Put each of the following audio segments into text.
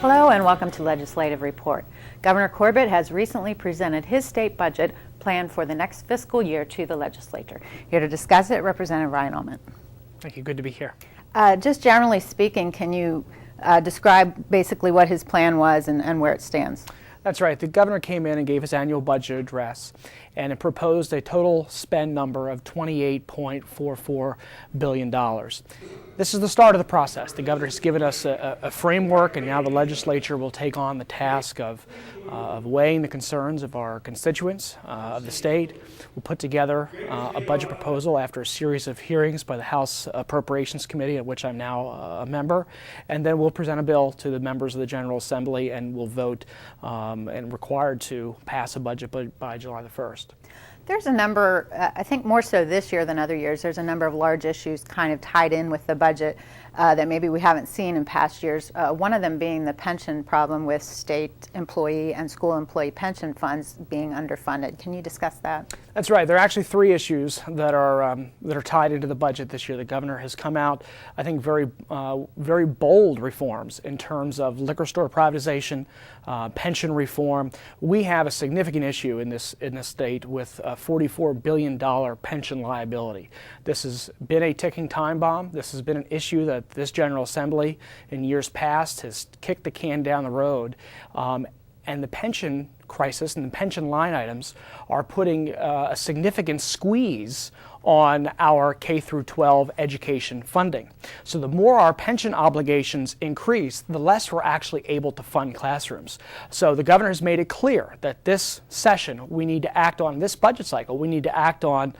Hello and welcome to Legislative Report. Governor Corbett has recently presented his state budget plan for the next fiscal year to the legislature. Here to discuss it, Representative Ryan Aument. Thank you. Good to be here. Just generally speaking, can you describe basically what his plan was and where it stands? That's right. The governor came in and gave his annual budget address, and it proposed a total spend number of $28.44 billion. This is the start of the process. The governor has given us a framework, and now the legislature will take on the task of weighing the concerns of our constituents of the state. We'll put together a budget proposal after a series of hearings by the House Appropriations Committee, of which I'm now a member, and then we'll present a bill to the members of the General Assembly, and we'll vote and required to pass a budget by July the 1st. There's a number, I think more so this year than other years, there's a number of large issues kind of tied in with the budget that maybe we haven't seen in past years. One of them being the pension problem with state employee and school employee pension funds being underfunded. Can you discuss that? That's right. There are actually three issues that are tied into the budget this year. The governor has come out, I think, very bold reforms in terms of liquor store privatization, pension reform. We have a significant issue in this state with a $44 billion pension liability. This has been a ticking time bomb. This has been an issue that this General Assembly in years past has kicked the can down the road. And the pension crisis and the pension line items are putting a significant squeeze on our K through 12 education funding. So the more our pension obligations increase, the less we're actually able to fund classrooms. So the governor has made it clear that this session we need to act on, this budget cycle, we need to act on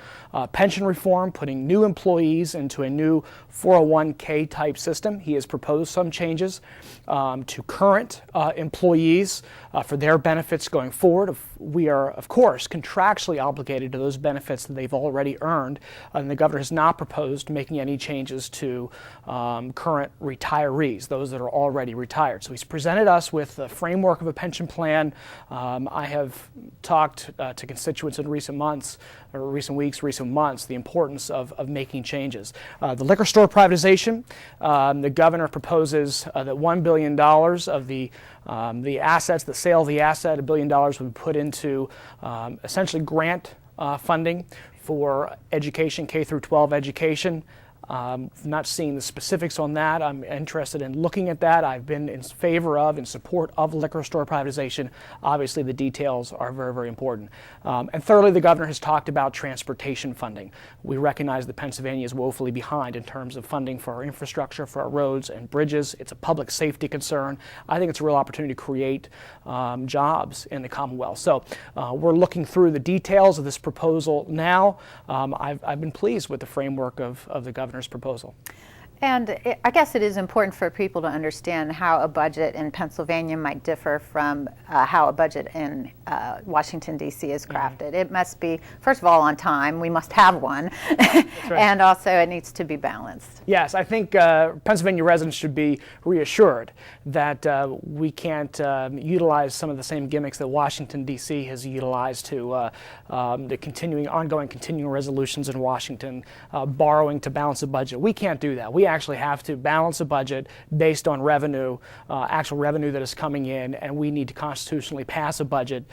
pension reform, putting new employees into a new 401k type system. He has proposed some changes to current employees for their benefits going forward. We are, of course, contractually obligated to those benefits that they've already earned, and the governor has not proposed making any changes to current retirees, those that are already retired. So he's presented us with the framework of a pension plan. I have talked to constituents in recent months, or recent weeks, recent months, the importance of making changes. The liquor store privatization, the governor proposes that $1 billion of the assets, the sale of the asset, $1 billion would be put into essentially grant funding for education, K through 12 education. Not seeing the specifics on that. I'm interested in looking at that. I've been in favor of, in support of liquor store privatization. Obviously, the details are very, very important. And thirdly, the governor has talked about transportation funding. We recognize that Pennsylvania is woefully behind in terms of funding for our infrastructure, for our roads and bridges. It's a public safety concern. I think it's a real opportunity to create jobs in the Commonwealth. So we're looking through the details of this proposal now. I've been pleased with the framework of the governor's proposal. And I guess it is important for people to understand how a budget in Pennsylvania might differ from how a budget in Washington, D.C. is crafted. Mm-hmm. It must be, first of all, on time. We must have one. Right. And also it needs to be balanced. Yes, I think Pennsylvania residents should be reassured that we can't utilize some of the same gimmicks that Washington, D.C. has utilized to the ongoing continuing resolutions in Washington, borrowing to balance a budget. We can't do that. We actually have to balance a budget based on revenue, actual revenue that is coming in, and we need to constitutionally pass a budget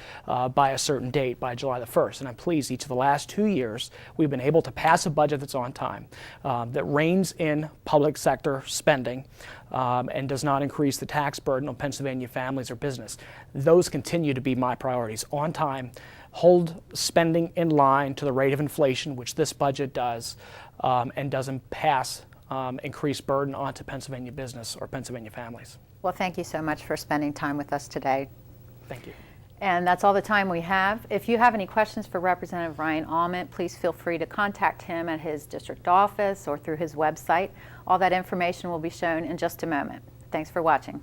by a certain date, by July the 1st. And I'm pleased each of the last 2 years we've been able to pass a budget that's on time, that reins in public sector spending, and does not increase the tax burden on Pennsylvania families or business. Those continue to be my priorities: on time, hold spending in line to the rate of inflation, which this budget does, and doesn't pass increased burden onto Pennsylvania business or Pennsylvania families. Well, thank you so much for spending time with us today. Thank you. And that's all the time we have. If you have any questions for Representative Ryan Aument, please feel free to contact him at his district office or through his website. All that information will be shown in just a moment. Thanks for watching.